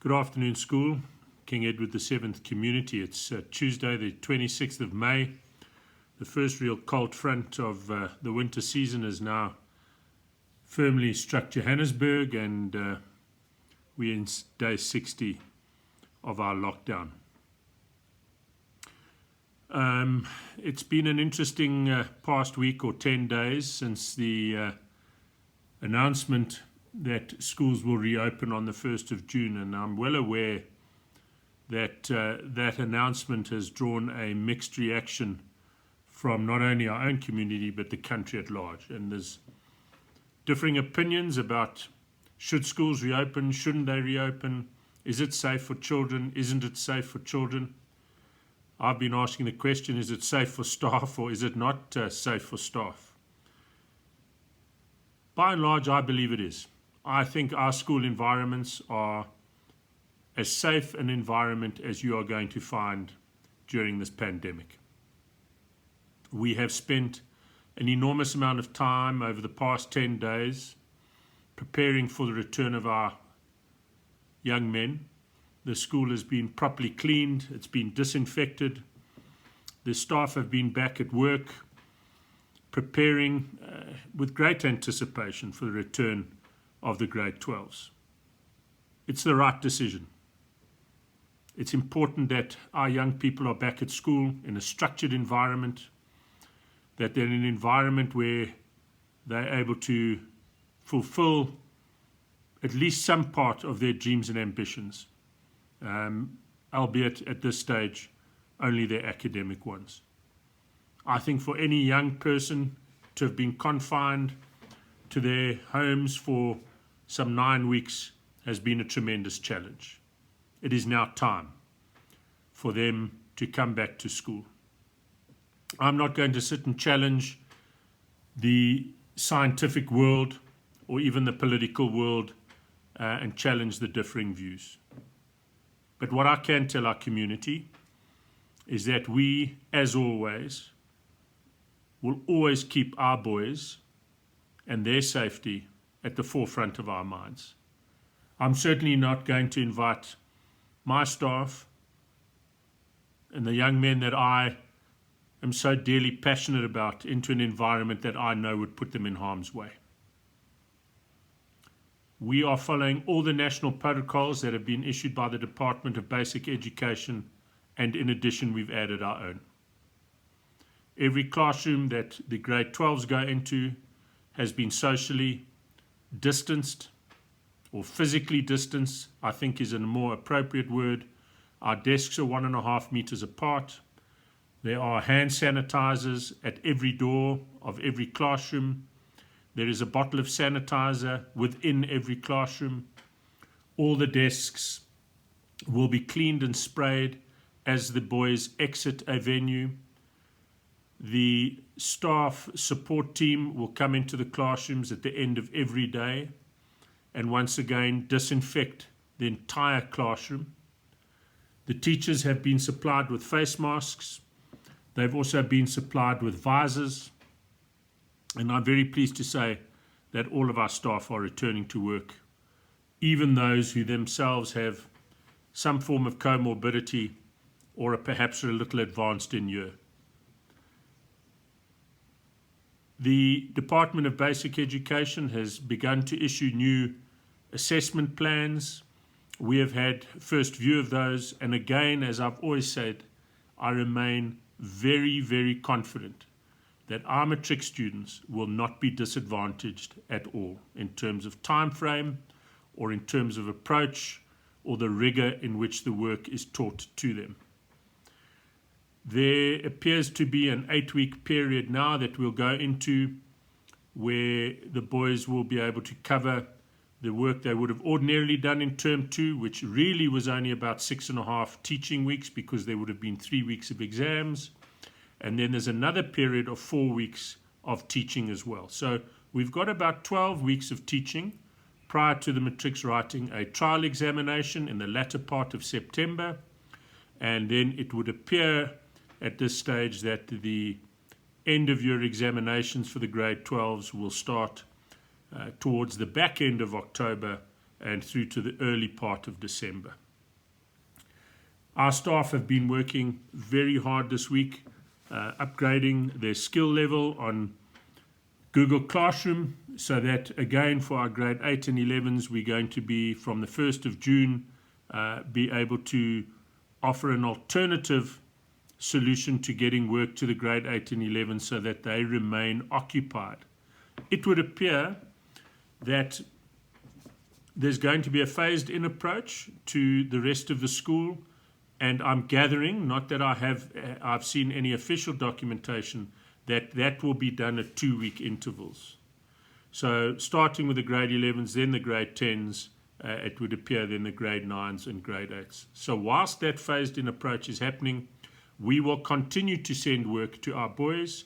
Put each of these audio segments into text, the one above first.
Good afternoon, school. King Edward VII Community. It's Tuesday, the 26th of May. The first real cold front of the winter season has now firmly struck Johannesburg, and we're in day 60 of our lockdown. It's been an interesting past week or 10 days since the announcement that schools will reopen on the 1st of June, and I'm well aware that that announcement has drawn a mixed reaction from not only our own community but the country at large. And there's differing opinions about should schools reopen, shouldn't they reopen, is it safe for children, isn't it safe for children. I've been asking the question, is it safe for staff or is it not safe for staff? By and large, I believe it is. I think our school environments are as safe an environment as you are going to find during this pandemic. We have spent an enormous amount of time over the past 10 days preparing for the return of our young men. The school has been properly cleaned, it's been disinfected, the staff have been back at work, preparing with great anticipation for the return of the grade 12s. It's the right decision. It's important that our young people are back at school in a structured environment, that they're in an environment where they're able to fulfill at least some part of their dreams and ambitions, albeit at this stage only their academic ones. I think for any young person to have been confined to their homes for some 9 weeks has been a tremendous challenge. It is now time for them to come back to school. I'm not going to sit and challenge the scientific world or even the political world and challenge the differing views. But what I can tell our community is that we, as always, will always keep our boys and their safety at the forefront of our minds. I'm certainly not going to invite my staff and the young men that I am so dearly passionate about into an environment that I know would put them in harm's way. We are following all the national protocols that have been issued by the Department of Basic Education, and in addition we've added our own. Every classroom that the grade 12s go into has been socially distanced, or physically distanced, I think is a more appropriate word. Our desks are 1.5 meters apart. There are hand sanitizers at every door of every classroom. There is a bottle of sanitizer within every classroom. All the desks will be cleaned and sprayed as the boys exit a venue. The staff support team will come into the classrooms at the end of every day and once again disinfect the entire classroom. The teachers have been supplied with face masks. They've also been supplied with visors. And I'm very pleased to say that all of our staff are returning to work, even those who themselves have some form of comorbidity or are perhaps a little advanced in year. The Department of Basic Education has begun to issue new assessment plans. We have had first view of those, and again, as I've always said, I remain very, very confident that our matric students will not be disadvantaged at all in terms of time frame or in terms of approach or the rigor in which the work is taught to them. There appears to be an 8-week period now that we'll go into where the boys will be able to cover the work they would have ordinarily done in term 2, which really was only about 6.5 teaching weeks because there would have been 3 weeks of exams. And then there's another period of 4 weeks of teaching as well. So we've got about 12 weeks of teaching prior to the matrics writing a trial examination in the latter part of September. And then it would appear at this stage that the end of year examinations for the grade 12s will start towards the back end of October and through to the early part of December. Our staff have been working very hard this week, upgrading their skill level on Google Classroom, so that again for our grade 8 and 11s, we're going to be from the 1st of June be able to offer an alternative solution to getting work to the grade 8 and 11 so that they remain occupied. It would appear that there's going to be a phased in approach to the rest of the school, and I'm gathering, not that I've seen any official documentation, that will be done at 2-week intervals. So starting with the grade 11s, then the grade 10s, it would appear then the grade 9s and grade 8s. So whilst that phased in approach is happening, we will continue to send work to our boys,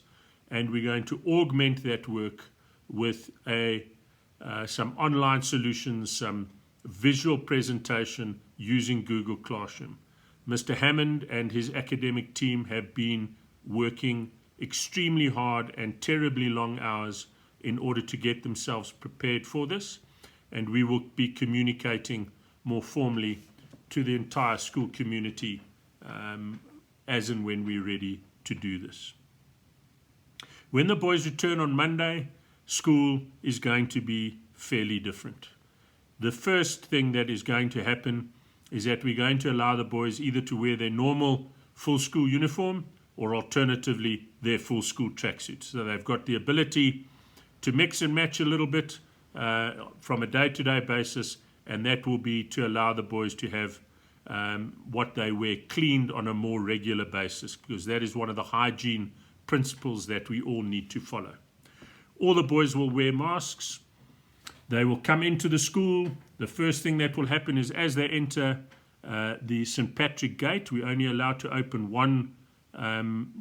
and we're going to augment that work with some online solutions, some visual presentation using Google Classroom. Mr. Hammond and his academic team have been working extremely hard and terribly long hours in order to get themselves prepared for this, and we will be communicating more formally to the entire school community as and when we're ready to do this. When the boys return on Monday, school is going to be fairly different. The first thing that is going to happen is that we're going to allow the boys either to wear their normal full school uniform or alternatively their full school tracksuits. So they've got the ability to mix and match a little bit from a day-to-day basis, and that will be to allow the boys to have what they wear cleaned on a more regular basis, because that is one of the hygiene principles that we all need to follow. All the boys will wear masks. They will come into the school. The first thing that will happen is as they enter the St. Patrick Gate, we're only allowed to open one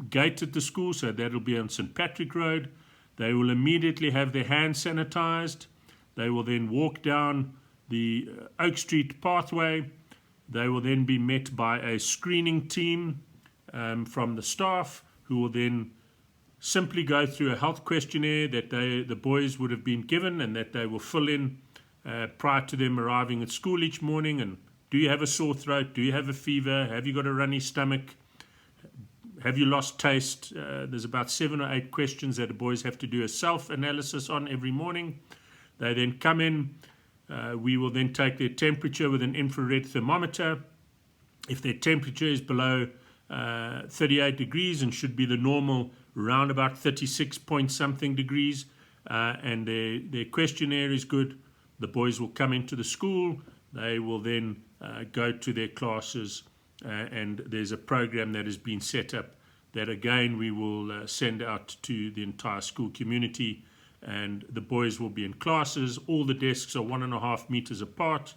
gate at the school, so that'll be on St. Patrick Road. They will immediately have their hands sanitized. They will then walk down the Oak Street pathway. They will then be met by a screening team from the staff, who will then simply go through a health questionnaire that the boys would have been given and that they will fill in prior to them arriving at school each morning. And do you have a sore throat? Do you have a fever? Have you got a runny stomach? Have you lost taste? There's about 7 or 8 questions that the boys have to do a self-analysis on every morning. They then come in. We will then take their temperature with an infrared thermometer. If their temperature is below 38 degrees and should be the normal around about 36 point something degrees, and their questionnaire is good, the boys will come into the school. They will then go to their classes, and there's a program that has been set up that again we will send out to the entire school community, and the boys will be in classes. All the desks are 1.5 meters apart.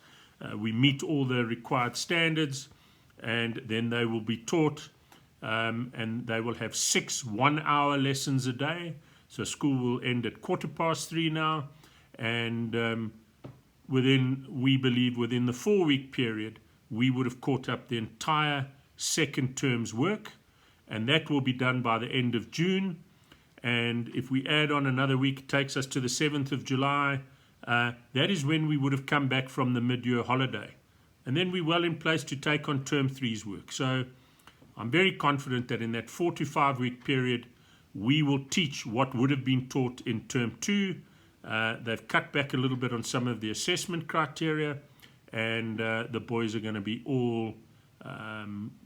We meet all the required standards, and then they will be taught, and they will have 6 one-hour lessons a day. So school will end at 3:15 now, and we believe within the 4-week period, we would have caught up the entire second term's work, and that will be done by the end of June. And if we add on another week, it takes us to the 7th of July. That is when we would have come back from the mid-year holiday. And then we're well in place to take on term 3's work. So I'm very confident that in that 4 to 5 week period, we will teach what would have been taught in term 2. They've cut back a little bit on some of the assessment criteria, and the boys are going to be all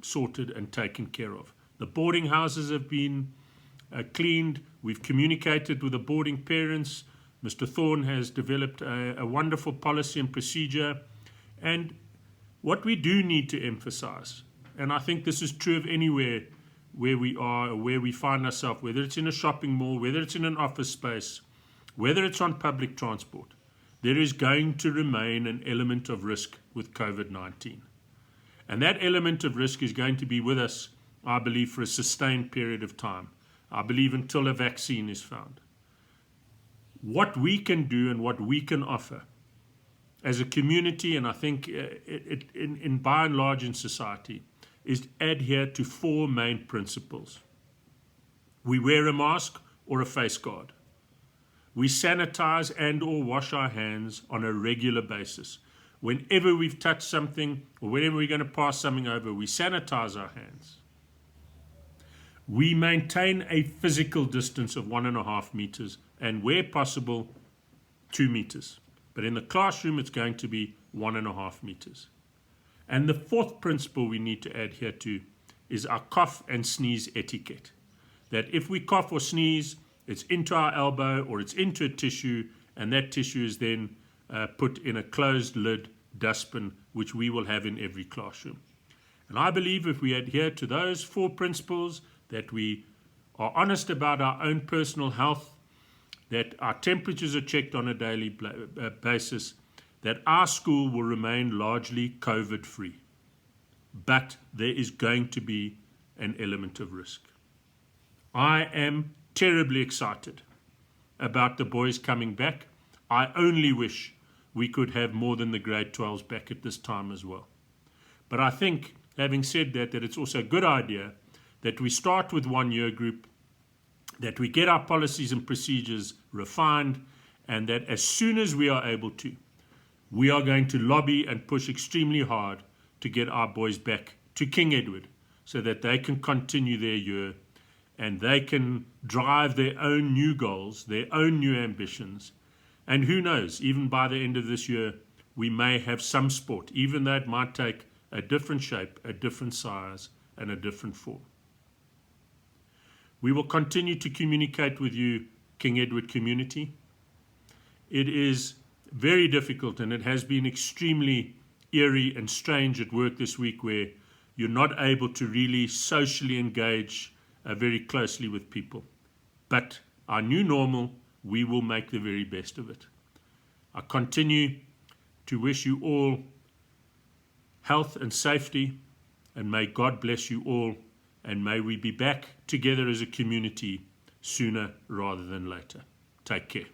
sorted and taken care of. The boarding houses have been cleaned. We've communicated with the boarding parents. Mr. Thorne has developed a wonderful policy and procedure. And what we do need to emphasize, and I think this is true of anywhere where we are or where we find ourselves, whether it's in a shopping mall, whether it's in an office space, whether it's on public transport, there is going to remain an element of risk with COVID-19. And that element of risk is going to be with us, I believe, for a sustained period of time. I believe until a vaccine is found. What we can do and what we can offer as a community, and I think in by and large in society, is adhere to 4 main principles. We wear a mask or a face guard. We sanitize and or wash our hands on a regular basis. whenever we've touched something or whenever we're going to pass something over, we sanitize our hands. We maintain a physical distance of 1.5 meters and where possible 2 meters. But in the classroom it's going to be 1.5 meters. And the fourth principle we need to adhere to is our cough and sneeze etiquette. That if we cough or sneeze, it's into our elbow or it's into a tissue, and that tissue is then put in a closed lid dustbin, which we will have in every classroom. And I believe if we adhere to those 4 principles, that we are honest about our own personal health, that our temperatures are checked on a daily basis, that our school will remain largely COVID-free. But there is going to be an element of risk. I am terribly excited about the boys coming back. I only wish we could have more than the grade 12s back at this time as well. But I think, having said that, that it's also a good idea that we start with 1 year group, that we get our policies and procedures refined, and that as soon as we are able to, we are going to lobby and push extremely hard to get our boys back to King Edward so that they can continue their year and they can drive their own new goals, their own new ambitions. And who knows, even by the end of this year, we may have some sport, even though it might take a different shape, a different size, and a different form. We will continue to communicate with you, King Edward community. It is very difficult, and it has been extremely eerie and strange at work this week, where you're not able to really socially engage very closely with people. But our new normal, we will make the very best of it. I continue to wish you all health and safety, and may God bless you all, and may we be back together as a community sooner rather than later. Take care.